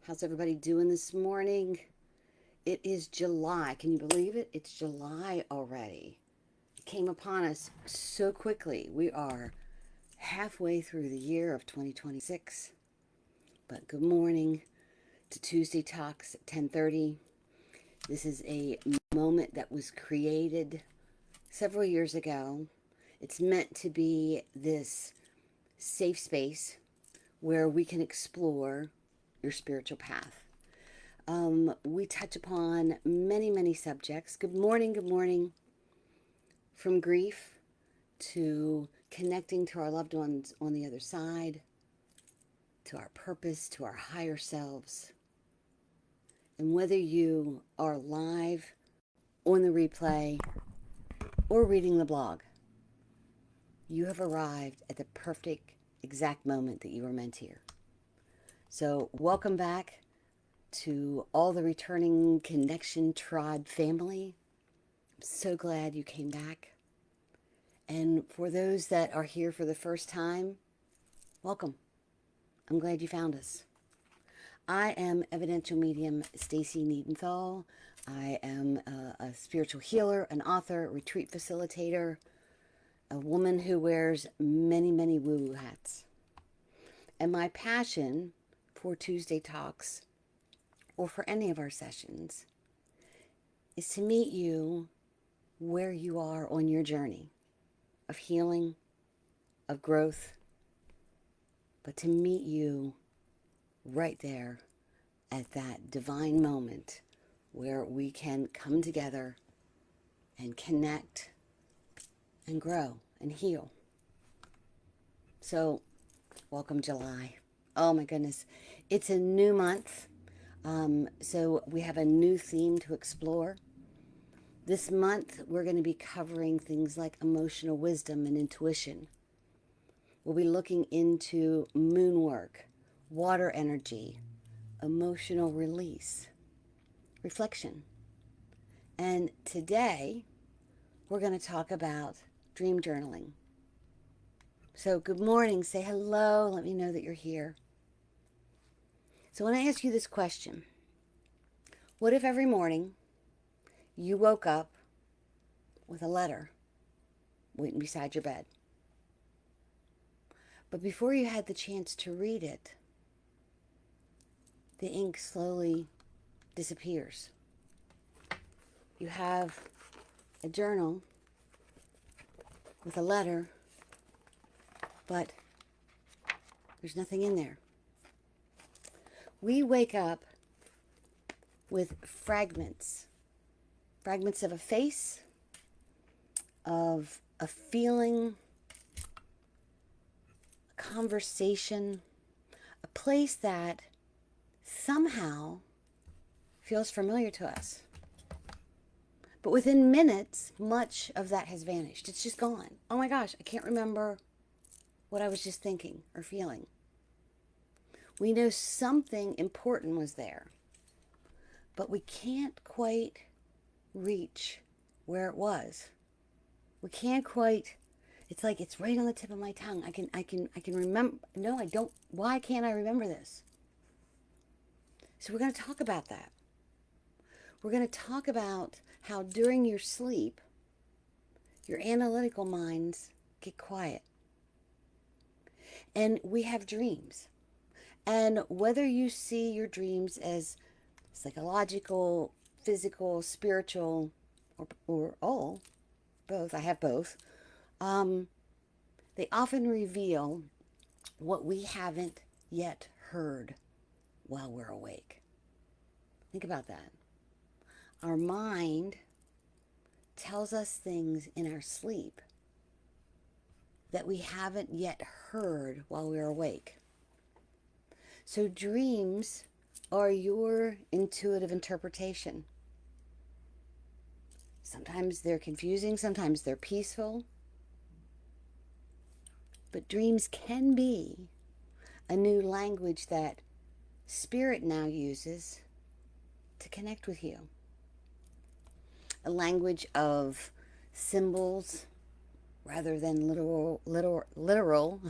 How's everybody doing this morning? It is July. Can you believe it? It's July already. It came upon us so quickly. We are halfway through the year of 2026. But good morning to Tuesday Talks at 10:30. This is a moment that was created several years ago. It's meant to be this safe space where we can explore your spiritual path. We touch upon many, many subjects. Good morning, good morning. From grief to connecting to our loved ones on the other side, to our purpose, to our higher selves. And whether you are live on the replay or reading the blog, you have arrived at the perfect, exact moment that you were meant here. So, welcome back to all the returning Connection Tribe family. I'm so glad you came back. And for those that are here for the first time, welcome. I'm glad you found us. I am evidential medium Stacy Niedenthal. I am a spiritual healer, an author, retreat facilitator, a woman who wears many, many woo-woo hats. And my passion for Tuesday Talks, or for any of our sessions, is to meet you where you are on your journey of healing, of growth, but to meet you right there at that divine moment where we can come together and connect and grow and heal. So, welcome July. Oh my goodness. It's a new month. So we have a new theme to explore. This month, we're going to be covering things like emotional wisdom and intuition. We'll be looking into moon work, water energy, emotional release, reflection. And today, we're going to talk about dream journaling. So good morning, say hello, let me know that you're here. So when I ask you this question, what if every morning you woke up with a letter waiting beside your bed? But before you had the chance to read it, the ink slowly disappears. You have a journal with a letter, but there's nothing in there. We wake up with fragments of a face, of a feeling, a conversation, a place that somehow feels familiar to us. But within minutes, much of that has vanished. It's just gone. Oh my gosh, I can't remember what I was just thinking or feeling. We know something important was there, but we can't quite reach where it was. We can't quite, it's like it's right on the tip of my tongue. I can remember. No, I don't. Why can't I remember this? So we're going to talk about that. We're going to talk about how during your sleep, your analytical minds get quiet. And we have dreams. And whether you see your dreams as psychological, physical, spiritual, or all, both, I have both, they often reveal what we haven't yet heard while we're awake. Think about that. Our mind tells us things in our sleep that we haven't yet heard while we're awake. So dreams are your intuitive interpretation. Sometimes they're confusing, sometimes they're peaceful. But dreams can be a new language that Spirit now uses to connect with you. A language of symbols rather than literal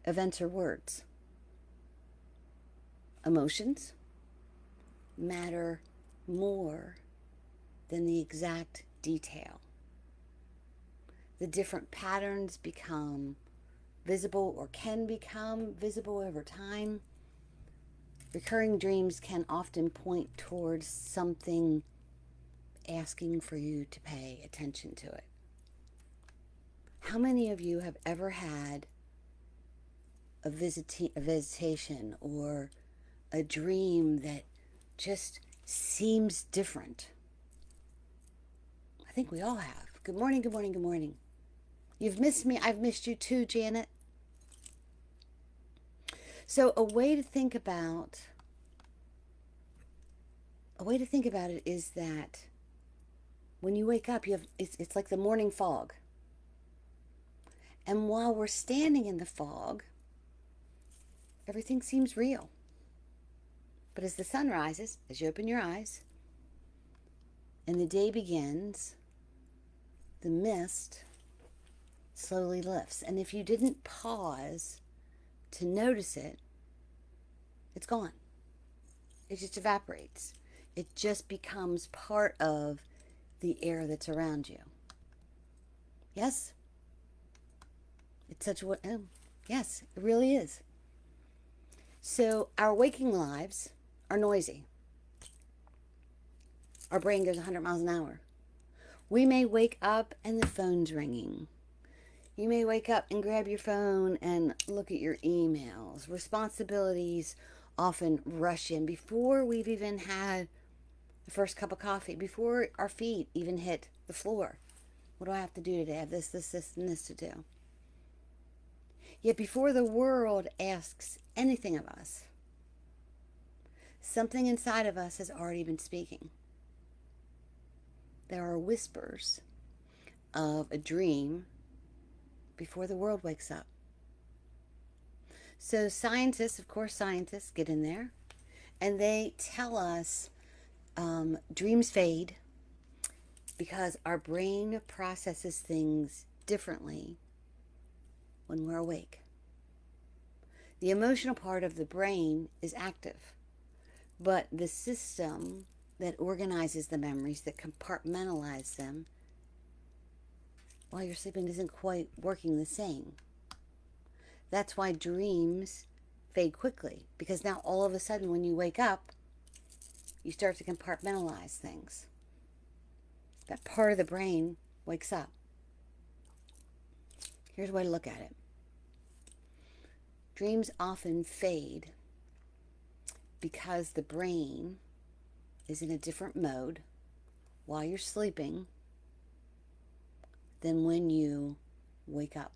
events or words. Emotions matter more than the exact detail. The different patterns become visible or can become visible over time. Recurring dreams can often point towards something asking for you to pay attention to it. How many of you have ever had a visitation or a dream that just seems different? I think we all have. Good morning, good morning, good morning. You've missed me. I've missed you too, Janet. So a way to think about it is that when you wake up, it's like the morning fog. And while we're standing in the fog, everything seems real. But as the sun rises, as you open your eyes, and the day begins, the mist slowly lifts. And if you didn't pause to notice it, it's gone. It just evaporates. It just becomes part of the air that's around you. Yes? It's such a, oh, yes, it really is. So our waking lives are noisy. Our brain goes 100 miles an hour. We may wake up and the phone's ringing. You may wake up and grab your phone and look at your emails. Responsibilities often rush in before we've even had the first cup of coffee, before our feet even hit the floor. What do I have to do today? I have this, and this to do. Yet before the world asks anything of us, something inside of us has already been speaking. There are whispers of a dream before the world wakes up. So scientists get in there, and they tell us dreams fade because our brain processes things differently when we're awake. The emotional part of the brain is active, but the system that organizes the memories, that compartmentalize them, while you're sleeping isn't quite working the same. That's why dreams fade quickly, because now all of a sudden when you wake up, you start to compartmentalize things. That part of the brain wakes up. Here's a way to look at it. Dreams often fade because the brain is in a different mode while you're sleeping than when you wake up.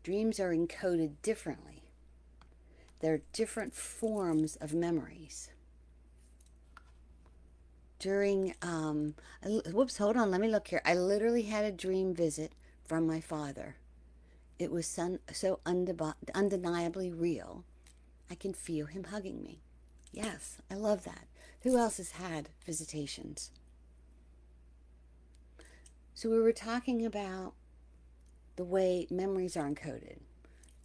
Dreams are encoded differently. There are different forms of memories. Hold on, let me look here. I literally had a dream visit from my father. It was so undeniably real. I can feel him hugging me. Yes, I love that. Who else has had visitations? So we were talking about the way memories are encoded.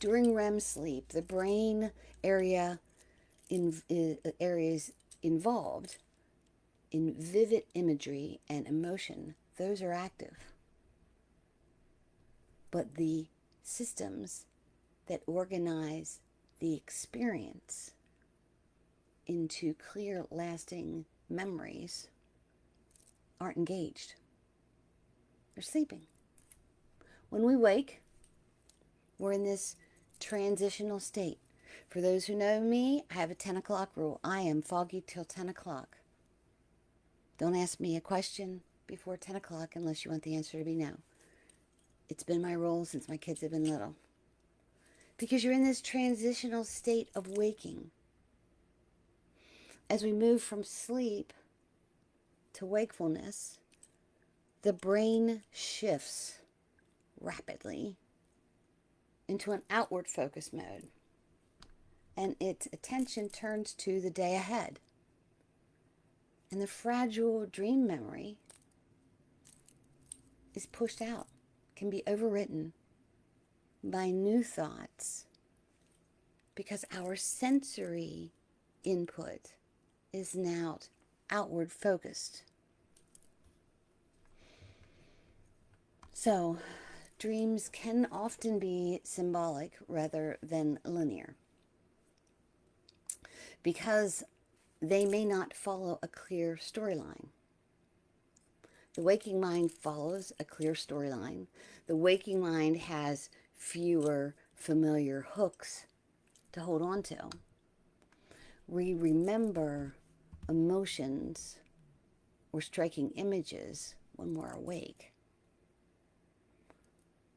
During REM sleep, the brain areas involved in vivid imagery and emotion, those are active. But the systems that organize the experience into clear, lasting memories aren't engaged. They're sleeping. When we wake, we're in this transitional state. For those who know me, I have a 10 o'clock rule. I am foggy till 10 o'clock. Don't ask me a question before 10 o'clock unless you want the answer to be no. It's been my rule since my kids have been little. Because you're in this transitional state of waking. As we move from sleep to wakefulness, the brain shifts rapidly into an outward focus mode, and its attention turns to the day ahead. And the fragile dream memory is pushed out, can be overwritten by new thoughts, because our sensory input is now outward focused. So, dreams can often be symbolic rather than linear because they may not follow a clear storyline. The waking mind follows a clear storyline. The waking mind has fewer familiar hooks to hold on to. We remember emotions or striking images when we're awake.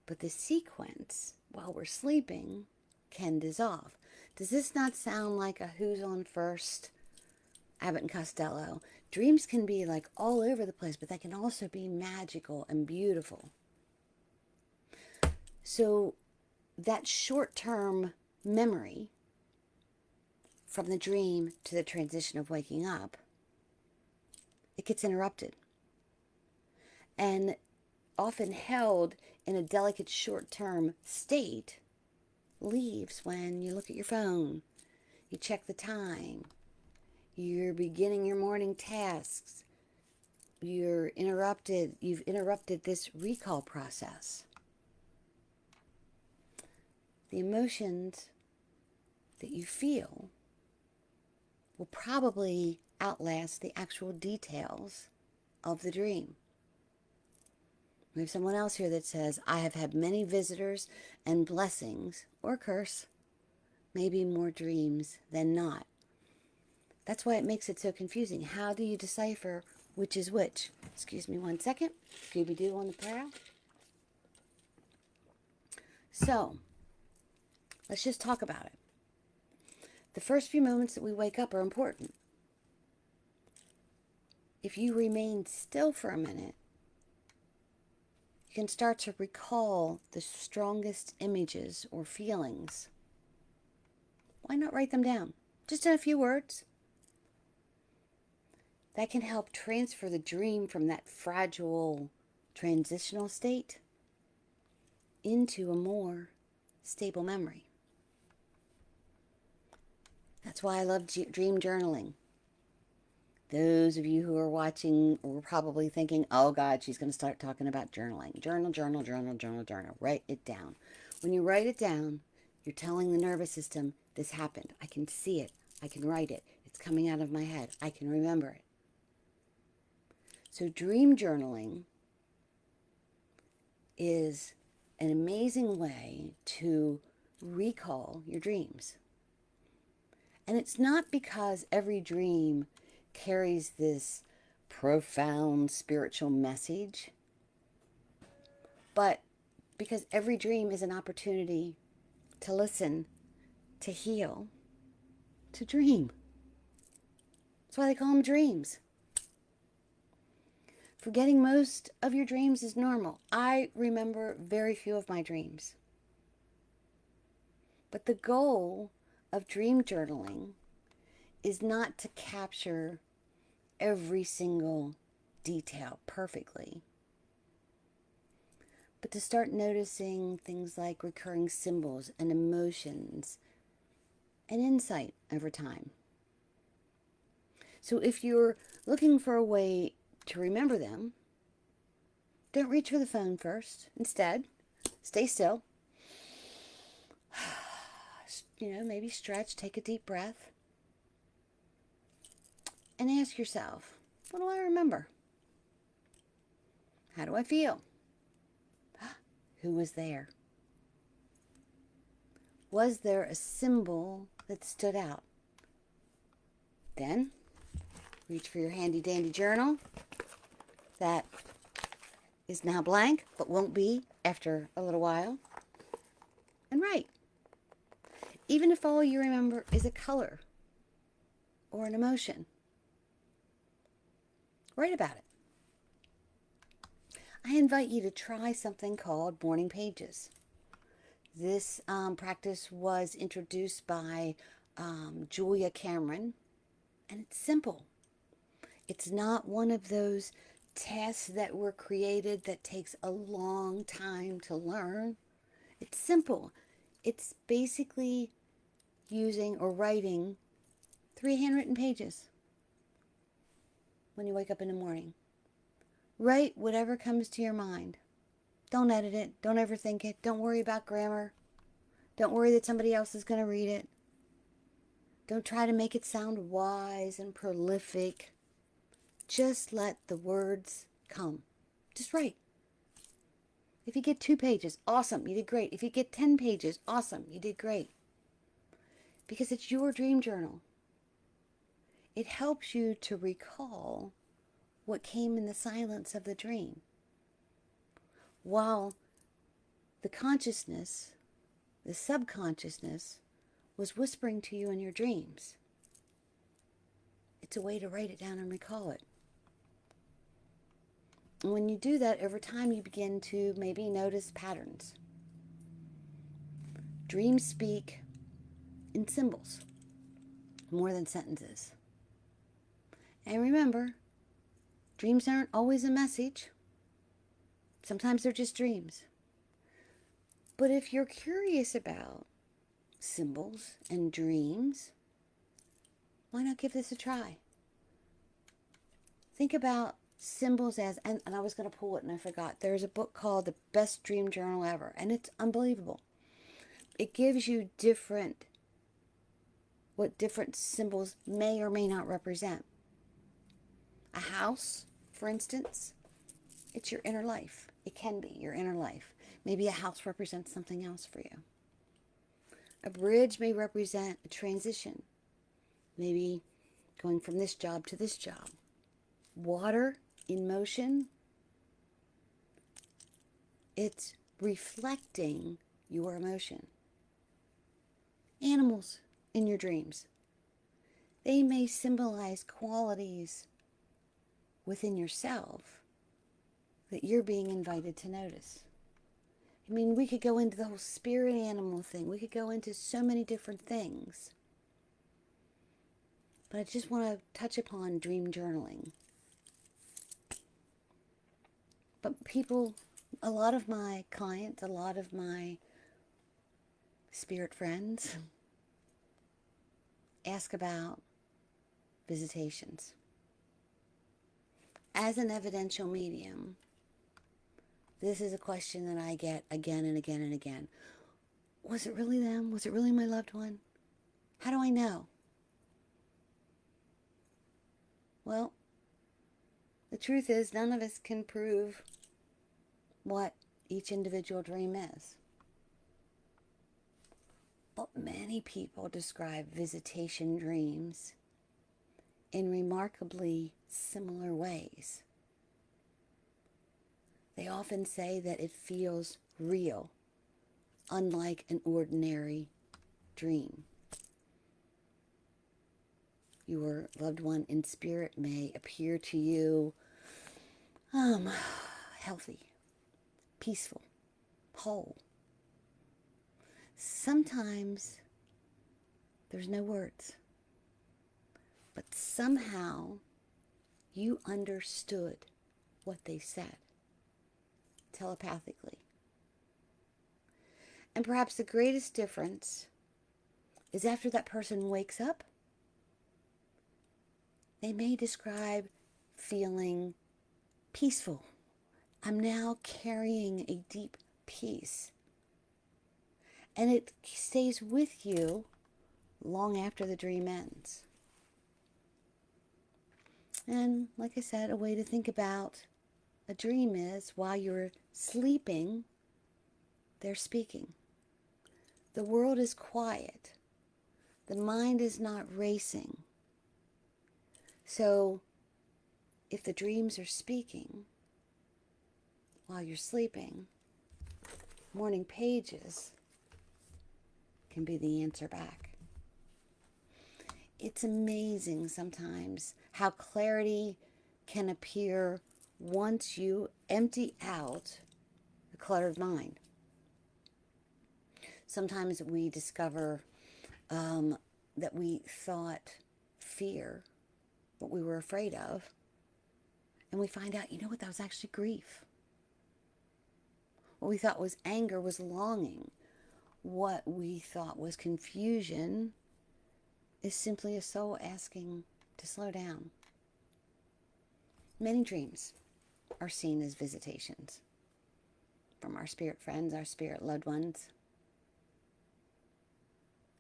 But the sequence, while we're sleeping, can dissolve. Does this not sound like a Who's on First, Abbott and Costello? Dreams can be like all over the place, but they can also be magical and beautiful. So that short-term memory from the dream to the transition of waking up, it gets interrupted. And often held in a delicate short-term state leaves when you look at your phone, you check the time, you're beginning your morning tasks, you've interrupted this recall process. The emotions that you feel will probably outlast the actual details of the dream. We have someone else here that says, I have had many visitors and blessings, or curse, maybe more dreams than not. That's why it makes it so confusing. How do you decipher which is which? Excuse me one second. Scooby-Doo on the prowl. So, let's just talk about it. The first few moments that we wake up are important. If you remain still for a minute, you can start to recall the strongest images or feelings. Why not write them down? Just in a few words. That can help transfer the dream from that fragile transitional state into a more stable memory. That's why I love dream journaling. Those of you who are watching were probably thinking, oh God, she's going to start talking about journaling. Journal, journal, journal, journal, journal. Write it down. When you write it down, you're telling the nervous system, this happened. I can see it. I can write it. It's coming out of my head. I can remember it. So dream journaling is an amazing way to recall your dreams. And it's not because every dream carries this profound spiritual message, but because every dream is an opportunity to listen, to heal, to dream. That's why they call them dreams. Forgetting most of your dreams is normal. I remember very few of my dreams. But the goal of dream journaling is not to capture every single detail perfectly, but to start noticing things like recurring symbols and emotions and insight over time. So if you're looking for a way to remember them, don't reach for the phone first. Instead, stay still. Maybe stretch, take a deep breath, and ask yourself, what do I remember? How do I feel? Who was there? Was there a symbol that stood out? Then, reach for your handy dandy journal that is now blank, but won't be after a little while, and write. Even if all you remember is a color or an emotion, write about it. I invite you to try something called morning pages. This practice was introduced by Julia Cameron, and it's simple. It's not one of those tasks that were created that takes a long time to learn. It's simple. It's basically using or writing 3 handwritten pages when you wake up in the morning. Write whatever comes to your mind. Don't edit it. Don't overthink it. Don't worry about grammar. Don't worry that somebody else is going to read it. Don't try to make it sound wise and prolific. Just let the words come. Just write. If you get 2 pages, awesome, you did great. If you get 10 pages, awesome, you did great. Because it's your dream journal. It helps you to recall what came in the silence of the dream. While the consciousness, the subconsciousness, was whispering to you in your dreams. It's a way to write it down and recall it. And when you do that, over time you begin to maybe notice patterns. Dreams speak in symbols more than sentences. And remember, dreams aren't always a message. Sometimes they're just dreams. But if you're curious about symbols and dreams, why not give this a try? Think about symbols as, and I was going to pull it and I forgot. There's a book called The Best Dream Journal Ever, and it's unbelievable. It gives you what different symbols may or may not represent. A house, for instance, it's your inner life. It can be your inner life. Maybe a house represents something else for you. A bridge may represent a transition. Maybe going from this job to this job. Water in motion, it's reflecting your emotion. Animals in your dreams, they may symbolize qualities within yourself that you're being invited to notice. I mean, we could go into the whole spirit animal thing. We could go into so many different things. But I just want to touch upon dream journaling. But people, a lot of my clients, a lot of my spirit friends ask about visitations. As an evidential medium, this is a question that I get again and again and again. Was it really them? Was it really my loved one? How do I know? Well, the truth is none of us can prove what each individual dream is. But many people describe visitation dreams in remarkably similar ways. They often say that it feels real, unlike an ordinary dream. Your loved one in spirit may appear to you healthy, peaceful, whole. Sometimes there's no words, but somehow you understood what they said telepathically. And perhaps the greatest difference is after that person wakes up, they may describe feeling peaceful. I'm now carrying a deep peace. And it stays with you long after the dream ends. And like I said, a way to think about a dream is while you're sleeping, they're speaking. The world is quiet. The mind is not racing. So if the dreams are speaking while you're sleeping, morning pages can be the answer back. It's amazing sometimes how clarity can appear once you empty out the cluttered mind. Sometimes we discover that we thought fear, what we were afraid of, and we find out, you know what, that was actually grief. What we thought was anger was longing. What we thought was confusion is simply a soul asking to slow down. Many dreams are seen as visitations from our spirit friends, our spirit loved ones.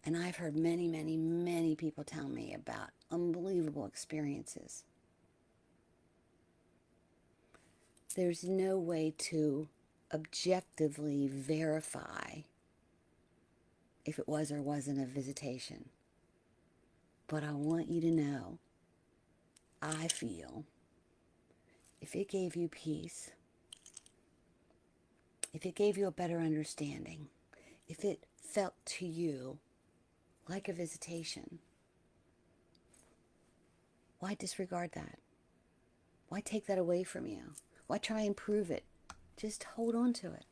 And I've heard many, many, many people tell me about unbelievable experiences. There's no way to objectively verify if it was or wasn't a visitation. But I want you to know, I feel, if it gave you peace, if it gave you a better understanding, if it felt to you like a visitation, why disregard that? Why take that away from you? Why try and prove it? Just hold on to it.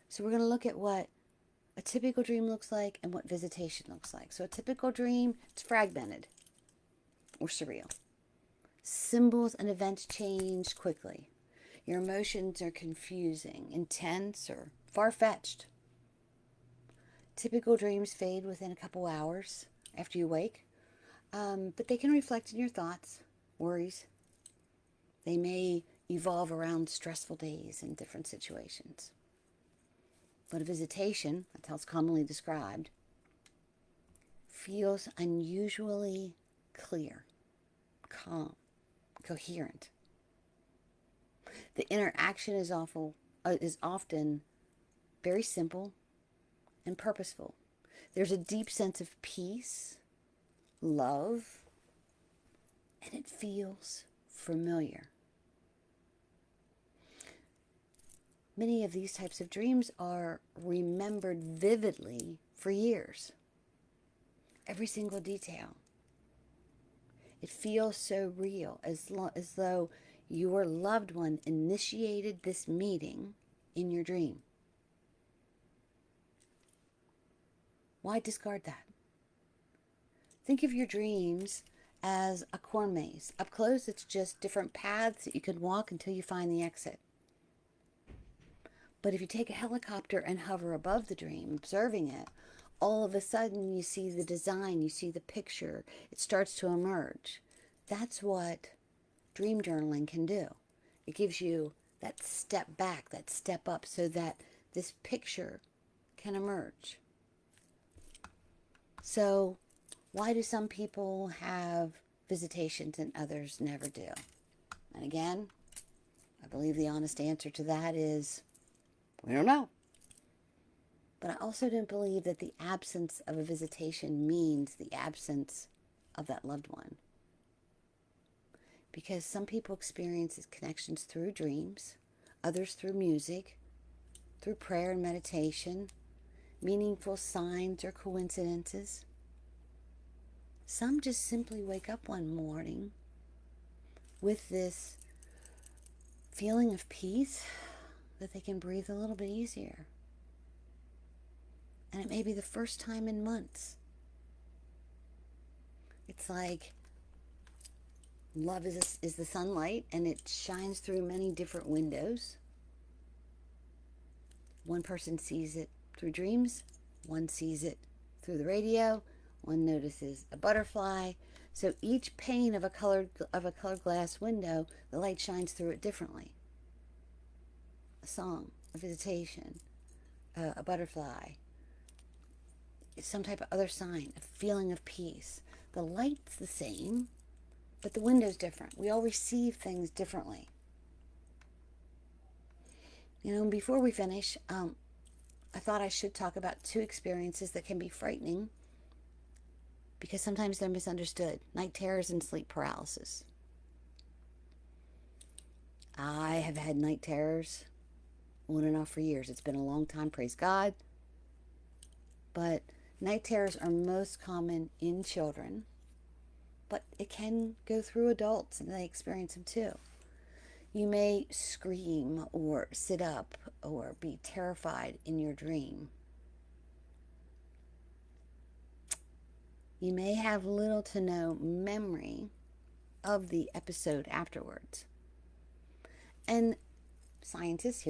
So we're going to look at what a typical dream looks like and what visitation looks like. So a typical dream, it's fragmented or surreal. Symbols and events change quickly. Your emotions are confusing, intense, or far-fetched. Typical dreams fade within a couple hours after you wake, but they can reflect in your thoughts, worries. They may evolve around stressful days and different situations. But a visitation, that's how it's commonly described, feels unusually clear, calm, coherent. The interaction is often very simple and purposeful. There's a deep sense of peace, love, and it feels familiar. Many of these types of dreams are remembered vividly for years. Every single detail. It feels so real, as though your loved one initiated this meeting in your dream. Why discard that? Think of your dreams as a corn maze. Up close, it's just different paths that you can walk until you find the exit. But if you take a helicopter and hover above the dream, observing it, all of a sudden you see the design, you see the picture, it starts to emerge. That's what dream journaling can do. It gives you that step back, that step up, so that this picture can emerge. So why do some people have visitations and others never do? And again, I believe the honest answer to that is, we don't know. But I also don't believe that the absence of a visitation means the absence of that loved one. Because some people experience connections through dreams, others through music, through prayer and meditation, meaningful signs or coincidences. Some just simply wake up one morning with this feeling of peace, that they can breathe a little bit easier. And it may be the first time in months. It's like love is the sunlight, and it shines through many different windows. One person sees it through dreams, one sees it through the radio, one notices a butterfly. So each pane of a colored glass window, the light shines through it differently. A song, a visitation, a butterfly, some type of other sign, a feeling of peace. The light's the same, but the window's different. We all receive things differently. Before we finish, I thought I should talk about two experiences that can be frightening because sometimes they're misunderstood. Night terrors and sleep paralysis. I have had night terrors on and off for years. It's been a long time, praise God. But night terrors are most common in children, but it can go through adults and they experience them too. You may scream or sit up or be terrified in your dream. You may have little to no memory of the episode afterwards. And scientists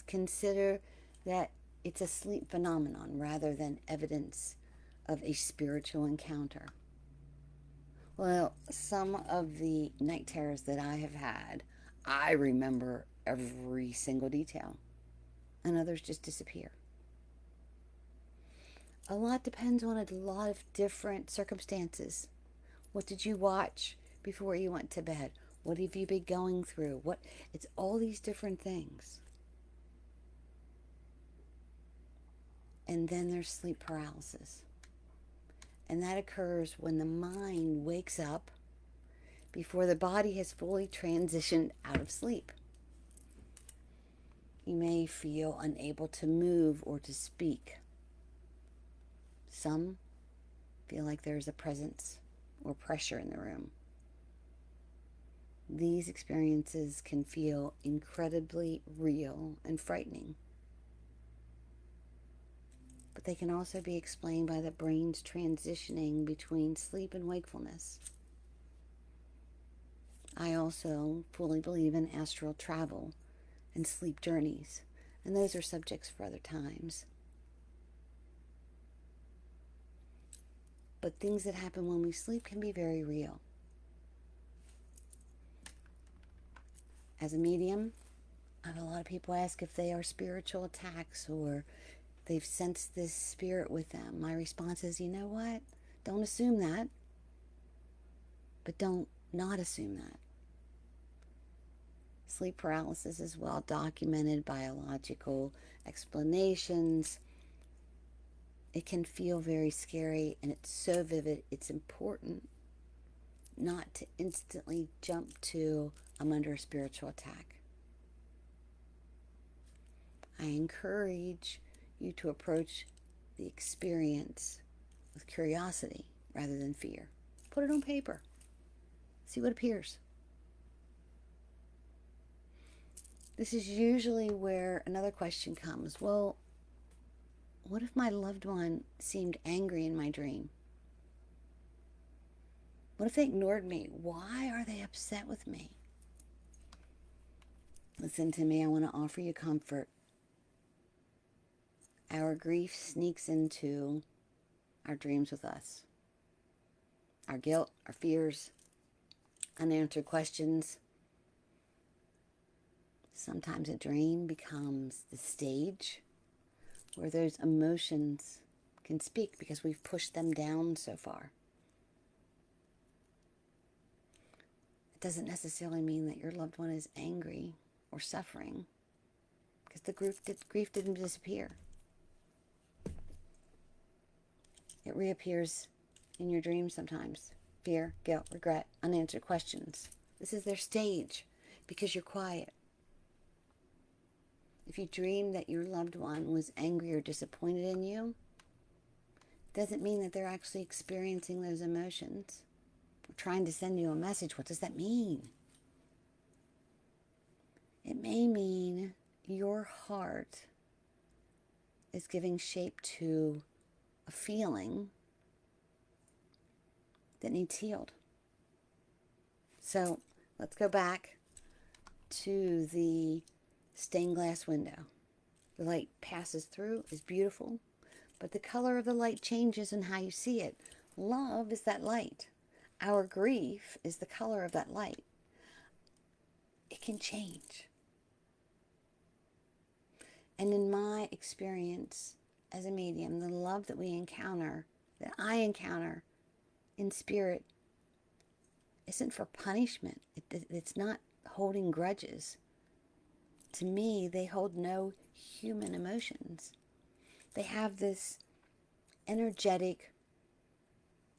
consider that it's a sleep phenomenon rather than evidence of a spiritual encounter? Well, some of the night terrors that I have had, I remember every single detail, and others just disappear. A lot depends on a lot of different circumstances. What did you watch before you went to bed? What have you been going through? It's all these different things. And then there's sleep paralysis. And that occurs when the mind wakes up before the body has fully transitioned out of sleep. You may feel unable to move or to speak. Some feel like there's a presence or pressure in the room. These experiences can feel incredibly real and frightening. But they can also be explained by the brain's transitioning between sleep and wakefulness. I also fully believe in astral travel and sleep journeys, and those are subjects for other times. But things that happen when we sleep can be very real. As a medium, I have a lot of people ask if they are spiritual attacks or they've sensed this spirit with them. My response is, you know what? Don't assume that, but don't not assume that. Sleep paralysis is well documented, biological explanations. It can feel very scary, and it's so vivid. It's important not to instantly jump to, I'm under a spiritual attack. I encourage you to approach the experience with curiosity rather than fear. Put it on paper. See what appears. This is usually where another question comes. Well, what if my loved one seemed angry in my dream? What if they ignored me? Why are they upset with me? Listen to me. I want to offer you comfort. Our grief sneaks into our dreams with us. Our guilt, our fears, unanswered questions. Sometimes a dream becomes the stage where those emotions can speak because we've pushed them down so far. It doesn't necessarily mean that your loved one is angry or suffering, because the grief didn't disappear. It reappears in your dreams sometimes. Fear, guilt, regret, unanswered questions. This is their stage because you're quiet. If you dream that your loved one was angry or disappointed in you, it doesn't mean that they're actually experiencing those emotions or trying to send you a message. What does that mean? It may mean your heart is giving shape to a feeling that needs healed. So let's go back to the stained glass window. The light passes through, is beautiful, but the color of the light changes in how you see it. Love is that light. Our grief is the color of that light. It can change. And in my experience as a medium, the love that we encounter, that I encounter in spirit, isn't for punishment. It's not holding grudges. To me, they hold no human emotions. They have this energetic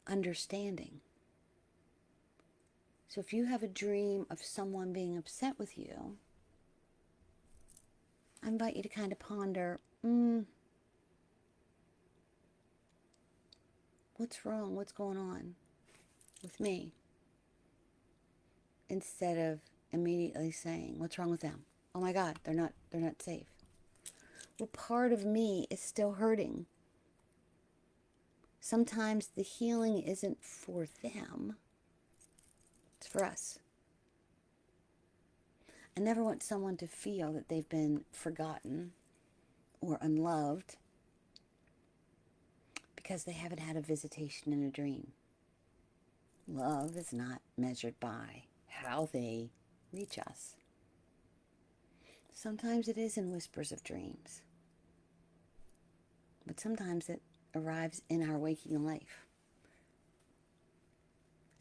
understanding. So if you have a dream of someone being upset with you, I invite you to kind of ponder, what's wrong? What's going on with me? Instead of immediately saying, what's wrong with them? Oh my God, they're not safe. Well, part of me is still hurting. Sometimes the healing isn't for them, it's for us. I never want someone to feel that they've been forgotten or unloved, because they haven't had a visitation in a dream. Love is not measured by how they reach us. Sometimes it is in whispers of dreams, but sometimes it arrives in our waking life.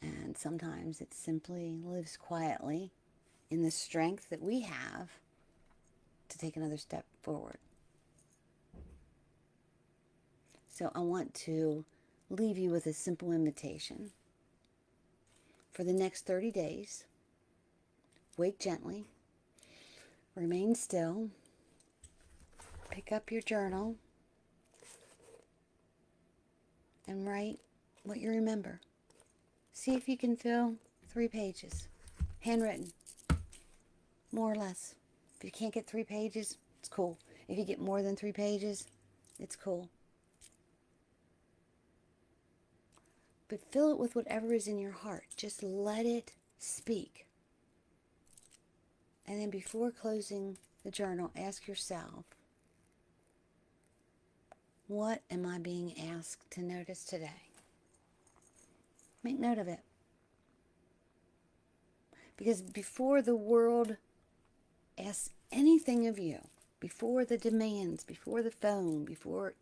And sometimes it simply lives quietly in the strength that we have to take another step forward. So I want to leave you with a simple invitation. For the next 30 days, wake gently, remain still, pick up your journal, and write what you remember. See if you can fill 3 pages, handwritten, more or less. If you can't get 3 pages, it's cool. If you get more than 3 pages, it's cool. But fill it with whatever is in your heart. Just let it speak. And then before closing the journal, ask yourself, what am I being asked to notice today? Make note of it. Because before the world asks anything of you, before the demands, before the phone, before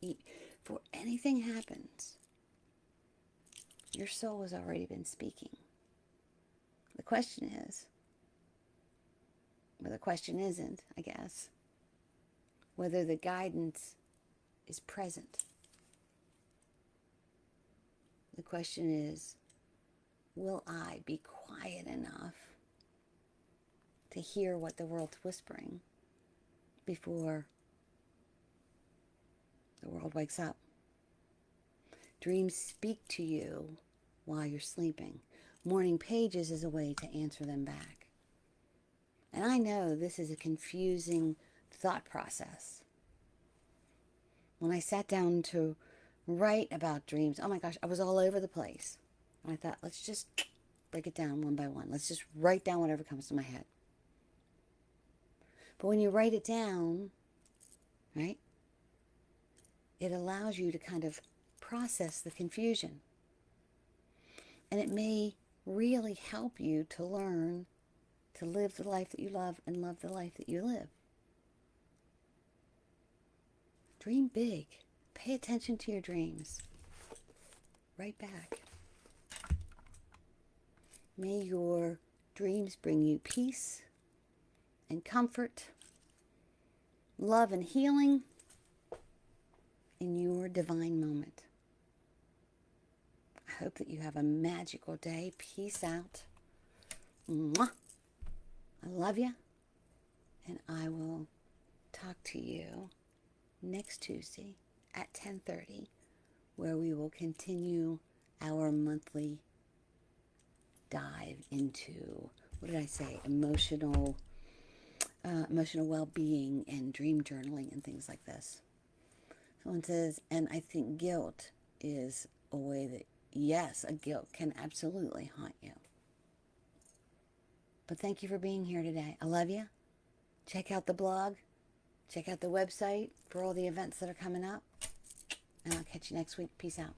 anything happens, your soul has already been speaking. The question is, well, the question isn't, I guess, whether the guidance is present. The question is, will I be quiet enough to hear what the world's whispering before the world wakes up? Dreams speak to you while you're sleeping. Morning pages is a way to answer them back. And I know this is a confusing thought process. When I sat down to write about dreams, oh my gosh, I was all over the place. And I thought, let's just break it down one by one. Let's just write down whatever comes to my head. But when you write it down, right, it allows you to kind of process the confusion. And it may really help you to learn to live the life that you love and love the life that you live. Dream big. Pay attention to your dreams. Write back. May your dreams bring you peace and comfort, love and healing in your divine moment. I hope that you have a magical day. Peace out. Mwah. I love you, and I will talk to you next Tuesday at 10:30, where we will continue our monthly dive into, what did I say, emotional well-being and dream journaling and things like this. Someone says, and I think guilt is a way that, yes, a guilt can absolutely haunt you. But thank you for being here today. I love you. Check out the blog. Check out the website for all the events that are coming up. And I'll catch you next week. Peace out.